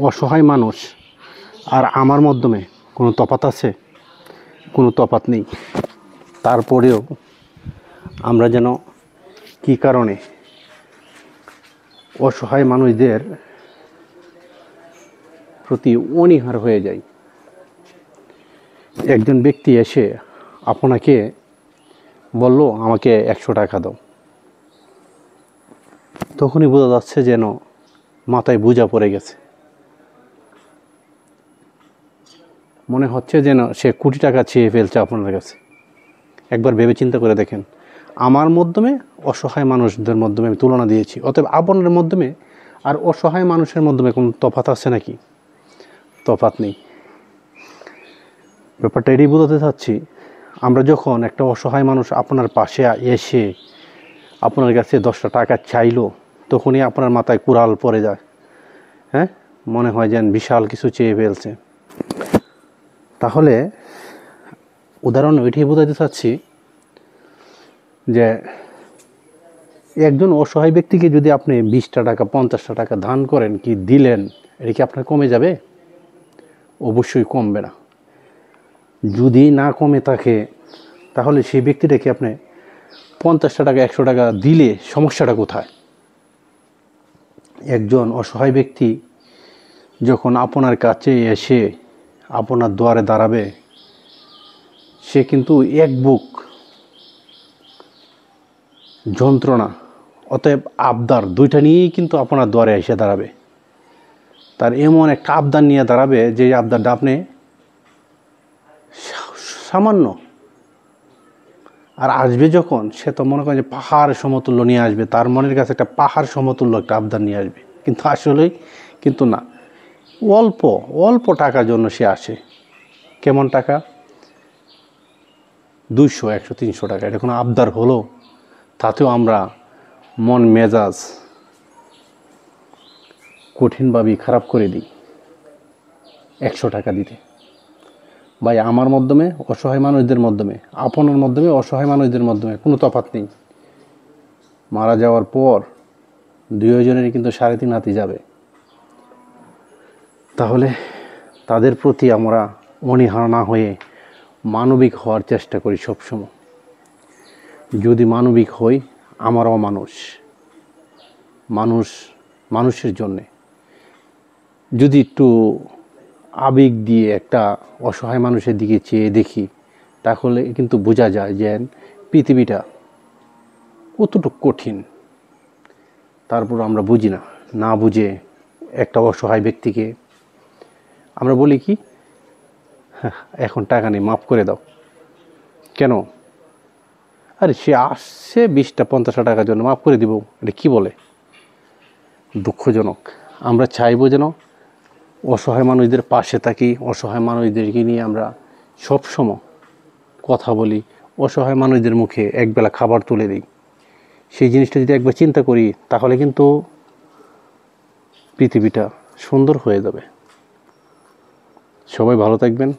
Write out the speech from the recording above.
অসহায় মানুষ আর আমার মাধ্যমে কোনো তফাৎ আছে? কোনো তফাৎ নেই। তারপরেও আমরা যেন কী কারণে অসহায় মানুষদের প্রতি অনীহার হয়ে যাই। একজন ব্যক্তি এসে আপনাকে বলল আমাকে 100 টাকা দাও, তখনই বোঝা যাচ্ছে যেন মাথায় বোঝা পড়ে গেছে। মনে হচ্ছে যেন সে কোটি টাকা চেয়ে ফেলছে আপনার কাছে। একবার ভেবে চিন্তা করে দেখেন, আমার মাধ্যমে অসহায় মানুষদের মাধ্যমে আমি তুলনা দিয়েছি, অতএব আপনার মাধ্যমে আর অসহায় মানুষের মাধ্যমে কোনো তফাৎ আছে নাকি? তফাৎ নেই। ব্যাপারটা এটাই বোঝাতে চাচ্ছি, আমরা যখন একটা অসহায় মানুষ আপনার পাশে এসে আপনার কাছে 10টা টাকা চাইলো, তখনই আপনার মাথায় কুড়াল পড়ে যায়। হ্যাঁ, মনে হয় যেন বিশাল কিছু চেয়ে ফেলছে। তাহলে উদাহরণ ওইটাই বোঝাতে চাচ্ছি যে একজন অসহায় ব্যক্তিকে যদি আপনি 20টা টাকা 50টা টাকা দান করেন, কি দিলেন, এটা কি আপনার কমে যাবে? অবশ্যই কমবে না। যদি না কমে থাকে তাহলে সেই ব্যক্তিটাকে আপনি 50টা টাকা 100 টাকা দিলে সমস্যাটা কোথায়? একজন অসহায় ব্যক্তি যখন আপনার কাছে এসে আপনার দুয়ারে দাঁড়াবে, সে কিন্তু এক বুক যন্ত্রণা, অতএব আবদার, দুইটা নিয়েই কিন্তু আপনার দুয়ারে এসে দাঁড়াবে। তার এমন একটা আবদার নিয়ে দাঁড়াবে যে আবদারটা আপনি সামান্য, আর আসবে যখন, সে তো মনে করেন যে পাহাড় সমতুল্য নিয়ে আসবে, তার মনের কাছে একটা পাহাড় সমতুল্য একটা আবদার নিয়ে আসবে, কিন্তু আসলেই কিন্তু না, অল্প অল্প টাকার জন্য সে আসে। কেমন টাকা? 200, 100, 300 টাকা। এটা কোনো আবদার হলো? তাতেও আমরা মন মেজাজ কঠিনভাবেই খারাপ করে দিই 100 টাকা দিতে। ভাই, আমার মাধ্যমে অসহায় মানুষদের মাধ্যমে, আপনার মাধ্যমে অসহায় মানুষদের মাধ্যমে কোনো তফাৎ নেই। মারা যাওয়ার পর দুজনেরই কিন্তু 3.5 হাতি যাবে। তাহলে তাদের প্রতি আমরা অনীহা না হয়ে মানবিক হওয়ার চেষ্টা করি সবসময়। যদি মানবিক হই, আমরাও মানুষের জন্যে যদি একটু আবেগ দিয়ে একটা অসহায় মানুষের দিকে চেয়ে দেখি, তাহলে কিন্তু বোঝা যায় যে পৃথিবীটা কতটুকু কঠিন। তারপর আমরা বুঝি না বুঝে একটা অসহায় ব্যক্তিকে আমরা বলি কি, এখন টাকা নেই, মাফ করে দাও। কেন? আরে সে আসছে 20টা 50টা টাকার জন্য, মাফ করে দিব, এটা কি বলে? দুঃখজনক। আমরা চাইবো যেন অসহায় মানুষদের পাশে থাকি, অসহায় মানুষদেরকে নিয়ে আমরা সবসময় কথা বলি, অসহায় মানুষদের মুখে একবেলা খাবার তুলে দিই। সেই জিনিসটা যদি একবার চিন্তা করি, তাহলে কিন্তু পৃথিবীটা সুন্দর হয়ে যাবে। সবাই ভালো থাকবেন।